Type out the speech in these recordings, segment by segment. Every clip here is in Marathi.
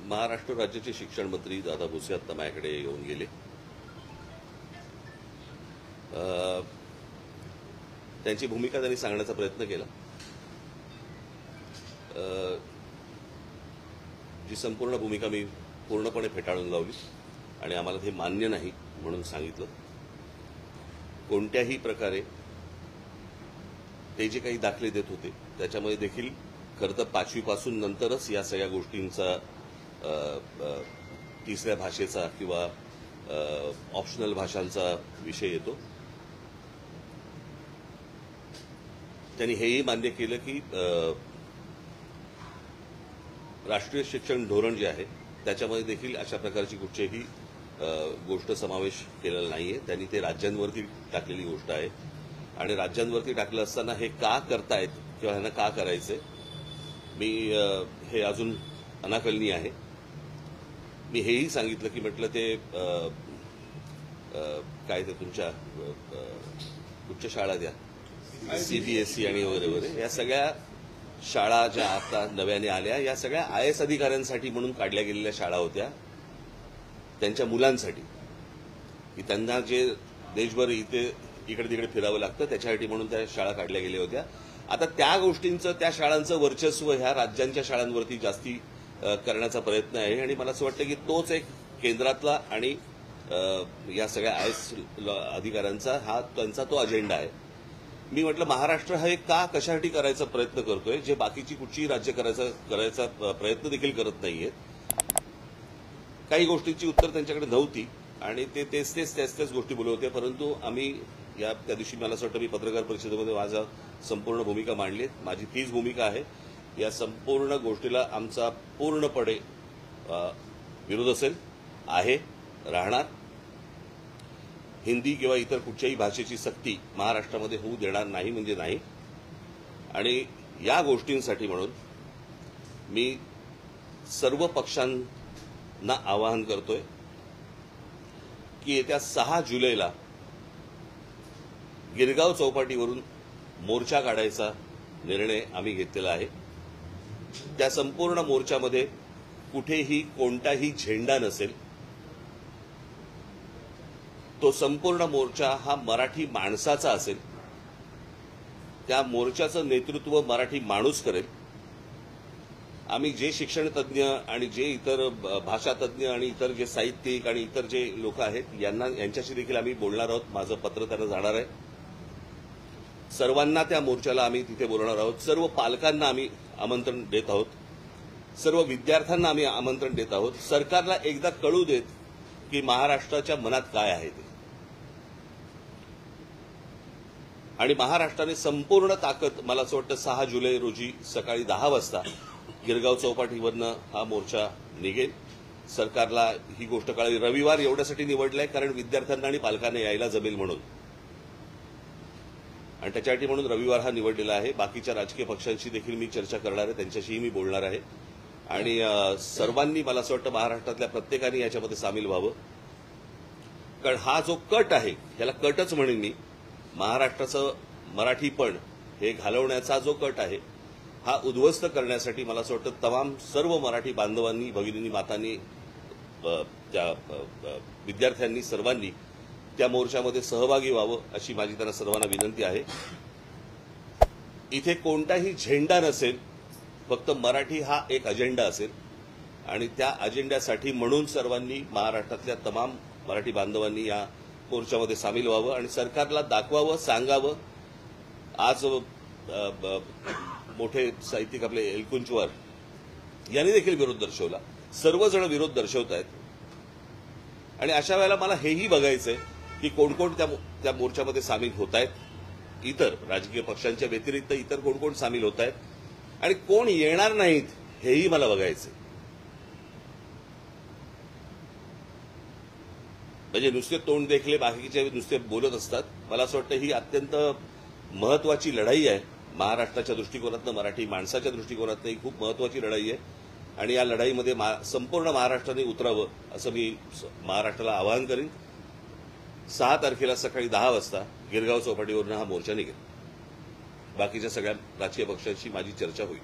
महाराष्ट्र राज्याचे शिक्षण मंत्री दादा भुसे आता माझ्याकडे येऊन गेले. त्यांची भूमिका त्यांनी सांगण्याचा प्रयत्न केला. जी संपूर्ण भूमिका मी पूर्णपणे फेटाळून लावली आणि आम्हाला ते मान्य नाही म्हणून सांगितलं. कोणत्याही प्रकारे ते जे काही दाखले देत होते त्याच्यामध्ये देखील खरं तर 5वी पासून नंतरच या सगळ्या गोष्टींचा तिसऱ्या भाषेचा किंवा ऑप्शनल भाषांचा विषय येतो. त्यांनी हेही मान्य केलं की राष्ट्रीय शिक्षण धोरण जे आहे त्याच्यामध्ये देखील अशा प्रकारची कुठचीही गोष्ट समावेश केलेला नाहीये. त्यांनी ते राज्यांवरती टाकलेली गोष्ट आहे आणि राज्यांवरती टाकलं असताना हे का करतायत किंवा ह्यांना का करायचंय मी हे अजून अनाकलनीय आहे. मी हेही सांगितलं की म्हटलं ते काय ते तुमच्या उच्च शाळा द्या CBSE आणि वगैरे वगैरे या सगळ्या शाळा ज्या आता नव्याने आल्या या सगळ्या IAS अधिकाऱ्यांसाठी म्हणून काढल्या गेलेल्या शाळा होत्या. त्यांच्या मुलांसाठी की त्यांना जे देशभर इकडे तिकडे फिरावं लागतं त्याच्यासाठी म्हणून त्या शाळा काढल्या गेल्या होत्या. आता त्या गोष्टींचं त्या शाळांचं वर्चस्व ह्या राज्यांच्या शाळांवरती जास्ती करण्याचा प्रयत्न आहे आणि मला असं वाटतं की तोच एक केंद्रातला आणि या सगळ्या IAS अधिकाऱ्यांचा हा त्यांचा तो अजेंडा आहे. मी म्हटलं महाराष्ट्र हा का कशासाठी करायचा प्रयत्न करतोय जे बाकीची कुठचीही राज्य करायचा प्रयत्न देखील करत नाहीयेत. काही गोष्टींची उत्तर त्यांच्याकडे नव्हती आणि ते तेच गोष्टी बोलत होते. परंतु आम्ही त्या दिवशी मला असं वाटतं मी पत्रकार परिषदेमध्ये माझा संपूर्ण भूमिका मांडली. माझी तीच भूमिका आहे. या संपूर्ण गोष्टीला आमचा पूर्णपणे विरोध असेल आहे राहणार. हिंदी किंवा इतर कुठच्याही भाषेची सक्ती महाराष्ट्रामध्ये होऊ देणार नाही म्हणजे नाही. आणि या गोष्टींसाठी म्हणून मी सर्व पक्षांना आवाहन करतोय की येत्या 6 जुलैला गिरगाव चौपाटीवरून मोर्चा काढायचा निर्णय आम्ही घेतलेला आहे. त्या संपूर्ण मोर्चामध्ये कुठेही कोणताही झेंडा नसेल. तो संपूर्ण मोर्चा हा मराठी माणसाचा असेल. त्या मोर्चाचं नेतृत्व मराठी माणूस करेल. आम्ही जे शिक्षण तज्ज्ञ आणि जे इतर भाषा तज्ज्ञ आणि इतर जे साहित्यिक आणि इतर जे लोक आहेत यांच्याशी देखील आम्ही बोलणार आहोत. माझं पत्र त्यांना जाणार आहे. सर्वांना त्या मोर्चाला आम्ही तिथे बोलणार आहोत. सर्व पालकांना आम्ही आमंत्रण देत आहोत. सर्व विद्यार्थ्यांना आम्ही आमंत्रण देत आहोत. सरकारला एकदा कळू देत की महाराष्ट्राच्या मनात काय आहे ते. आणि महाराष्ट्राने संपूर्ण ताकद मला असं वाटतं 6 जुलै रोजी सकाळी 10 वाजता गिरगाव चौपाटीवरनं हा मोर्चा निघेल. सरकारला ही गोष्ट कळली. रविवार एवढ्यासाठी निवडलाय कारण विद्यार्थ्यांना आणि पालकांना यायला जमेल म्हणून आणि त्याच्यासाठी म्हणून रविवार हा निवडलेला आहे. बाकीच्या राजकीय पक्षांशी देखील मी चर्चा करणार आहे. त्यांच्याशीही मी बोलणार आहे आणि सर्वांनी मला असं वाटतं महाराष्ट्रातल्या प्रत्येकाने याच्यामध्ये सामील व्हावं. कारण हा जो कट आहे ह्याला कटच म्हणेन मी. महाराष्ट्राचं मराठीपण हे घालवण्याचा जो कट आहे हा उद्ध्वस्त करण्यासाठी मला असं वाटतं तमाम सर्व मराठी बांधवांनी भगिनींनी मातांनी त्या विद्यार्थ्यांनी सर्वांनी त्या मोर्चामध्ये सहभागी व्हावं अशी माझी त्यांना सर्वांना विनंती आहे. इथे कोणताही झेंडा नसेल. फक्त मराठी हा एक अजेंडा असेल आणि त्या अजेंड्यासाठी म्हणून सर्वांनी महाराष्ट्रातल्या तमाम मराठी बांधवांनी या मोर्चामध्ये सामील व्हावं आणि सरकारला दाखवावं सांगावं. आज मोठे साहित्यिक आपले एलकुंचवार यांनी देखील विरोध दर्शवला. सर्वजण विरोध दर्शवत आहेत आणि अशा वेळेला मला हेही बघायचंय की कोण कोण त्या मोर्चामध्ये सामील होत आहेत. इतर राजकीय पक्षांच्या व्यतिरिक्त इतर कोण कोण सामील होत आहेत आणि कोण येणार नाहीत हेही मला बघायचंय. म्हणजे नुसते तोंड देखले बाकीचे नुसते बोलत असतात. मला असं वाटतं ही अत्यंत महत्वाची लढाई आहे. महाराष्ट्राच्या दृष्टिकोनातनं मराठी माणसाच्या दृष्टिकोनातनं ही खूप महत्वाची लढाई आहे आणि या लढाईमध्ये संपूर्ण महाराष्ट्राने उतरावं असं मी महाराष्ट्राला आवाहन करीन. 6 तारखेला सकाळी 10 वाजता गिरगाव चौपाटीवरून हा मोर्चा निघेल. बाकीच्या सगळ्या राजकीय पक्षांशी माझी चर्चा होईल.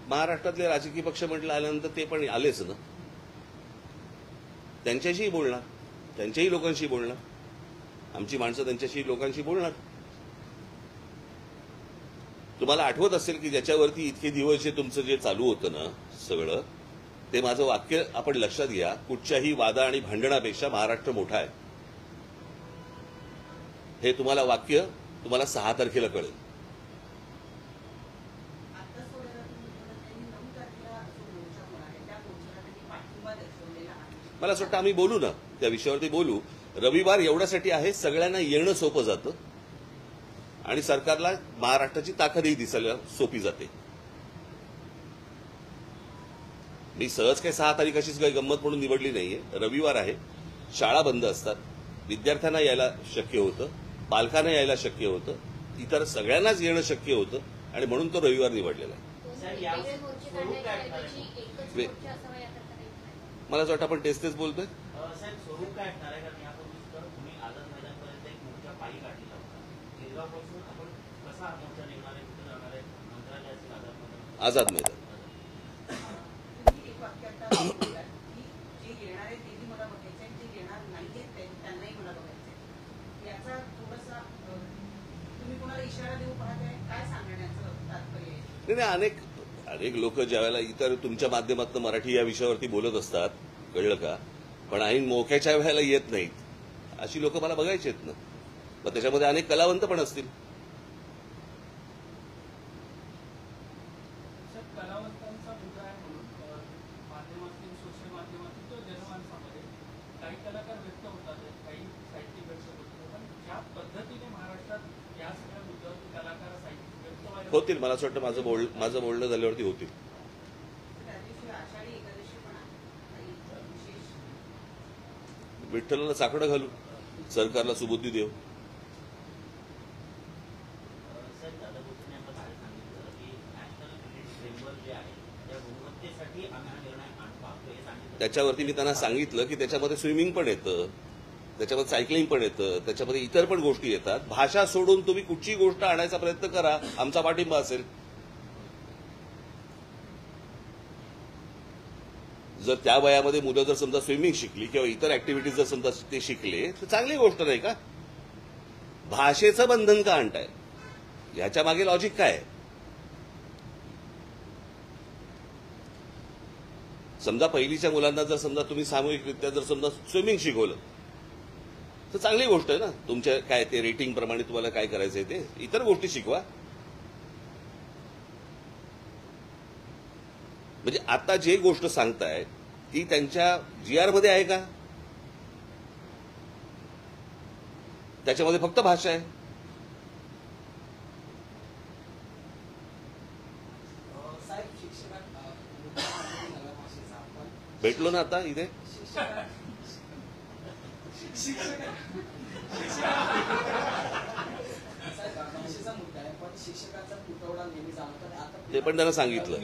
महाराष्ट्रातले राजकीय पक्ष म्हटलं आल्यानंतर ते पण आलेच ना, त्यांच्याशीही बोलणार, त्यांच्याही लोकांशी बोलणार, आमची माणसं त्यांच्याशी लोकांशी बोलणार. तुम्हाला आठवत असेल की ज्याच्यावरती इतके दिवस जे तुमचं जे चालू होतं ना सगळं, ते माझं वाक्य आपण लक्षात घ्या, कुठच्याही वादा आणि भांडणापेक्षा महाराष्ट्र मोठा आहे. हे तुम्हाला वाक्य तुम्हाला 6 तारखेला कळेल. मला असं वाटतं आम्ही बोलू ना, त्या विषयावरती बोलू. रविवार एवढ्यासाठी आहे, सगळ्यांना येणं सोपं जातं आणि सरकारला महाराष्ट्राची ताकदही दिसायला सोपी जाते. मी सहज काही 6 तारीख अशीच काही गंमत म्हणून निवडली नाहीये. रविवार आहे, शाळा बंद असतात, विद्यार्थ्यांना यायला शक्य होतं, पालकांना यायला शक्य होतं, इतर सगळ्यांनाच येणं शक्य होतं आणि म्हणून तो रविवार निवडलेला आहे. मला असं वाटतं आपण तेच बोलतोय. आझाद मैदान नाही, अनेक लोक ज्यावेळेला इतर तुमच्या माध्यमातून मराठी या विषयावरती बोलत असतात, कळलं का, पण ऐन मोक्याच्या वेळेला येत नाहीत, अशी लोक मला बघायची आहेत ना. मग त्याच्यामध्ये अनेक कलावंत पण असतील. कलावंतांचा मुद्दा आहे म्हणून माध्यमातून, सोशल माध्यमातून तो जनमानसामध्ये काही कलाकार व्यक्त होतात, काही साहित्यिक व्यक्त होतात, पण ज्या पद्धतीने महाराष्ट्रात या सगळ्या मुद्द्यावरती कलाकार साहित्यिक व्यक्त व्हायला होतील. मला असं वाटतं माझं बोलणं झाल्यावरती होतील. विठ्ठलाला साकडं घालू, सरकारला सुबुद्धी देऊ. त्याच्यावरती मी त्यांना सांगितलं की त्याच्यामध्ये स्विमिंग पण येतं, त्याच्यामध्ये सायकलिंग पण येतं, त्याच्यामध्ये इतर पण गोष्टी येतात. भाषा सोडून तुम्ही कुठची गोष्ट आणायचा प्रयत्न करा, आमचा पाठिंबा असेल. जर त्या वयामध्ये मुलं जर समजा स्विमिंग शिकली किंवा इतर ऍक्टिव्हिटीज जर समजा ते शिकले तर चांगली गोष्ट नाही का? भाषेचं बंधन का आणताय? ह्याच्या मागे लॉजिक काय आहे? समजा पहिलीच्या मुलांना जर समजा तुम्ही सामूहिकरित्या जर समजा स्विमिंग शिकवलं तर चांगली गोष्ट आहे ना. तुमच्या काय ते रेटिंग प्रमाणे तुम्हाला काय करायचंय ते इतर गोष्टी शिकवा. म्हणजे आता जे गोष्ट सांगताय ती त्यांच्या GR मध्ये आहे का? त्याच्यामध्ये फक्त भाषा आहे. भेटलो ना आता इथे. ते पण त्यांना सांगितलं,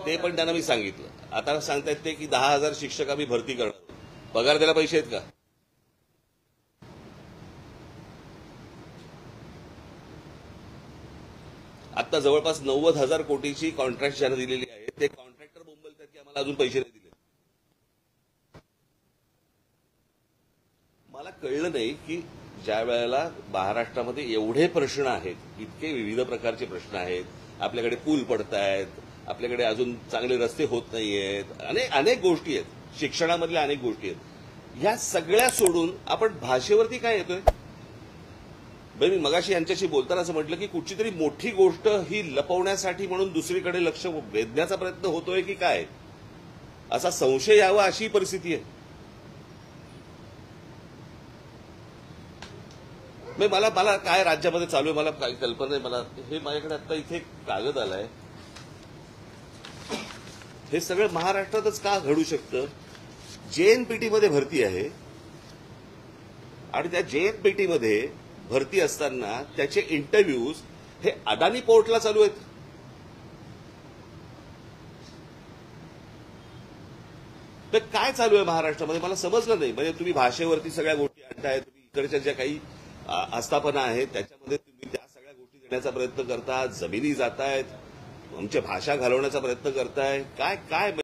ते पण त्यांना मी सांगितलं. आता सांगतायत ते की 10,000 शिक्षक आम्ही भरती करणार. पगार द्यायला पैसे आहेत का? आता जवळपास 90,000 कोटीची कॉन्ट्रॅक्ट ज्यांना दिलेली आहे ते कॉन्ट्रॅक्टर बोंबलतात की आम्हाला अजून पैसे नाही दिले. मला कळलं नाही की ज्या वेळेला महाराष्ट्रामध्ये एवढे प्रश्न आहेत, इतके विविध प्रकारचे प्रश्न आहेत, आपल्याकडे पूल पडतायत, आपल्याकडे अजून चांगले रस्ते होत नाहीयेत, अनेक गोष्टी आहेत, शिक्षणामधल्या अनेक गोष्टी आहेत, ह्या सगळ्या सोडून आपण भाषेवरती काय येतोय? मी मगाशी यांच्याशी बोलताना असं म्हटलं की कुठची तरी मोठी गोष्ट ही लपवण्यासाठी म्हणून दुसरीकडे लक्ष वेधण्याचा प्रयत्न होतोय की काय, असा संशय यावा अशी परिस्थिती आहे. मला काय राज्यामध्ये चालू आहे मला काही कल्पना नाही. मला हे माझ्याकडे आता इथे कागद आलाय. हे सगळं महाराष्ट्रातच का घडू शकतं? JNPT मध्ये भरती आहे आणि त्या JNPT मध्ये भरती असताना त्याचे इंटरव्ह्यूज हे अदानी पोर्टला चालू आहेत. तर काय चालू आहे महाराष्ट्रामध्ये मला समजलं नाही. म्हणजे तुम्ही भाषेवरती सगळ्या गोष्टी आणताय, तुम्ही इकडच्या ज्या काही आस्थापना आहेत त्याच्यामध्ये तुम्ही त्या सगळ्या गोष्टी देण्याचा प्रयत्न करता, जमिनी जातायत, आमची भाषा घालवण्याचा प्रयत्न करताय काय काय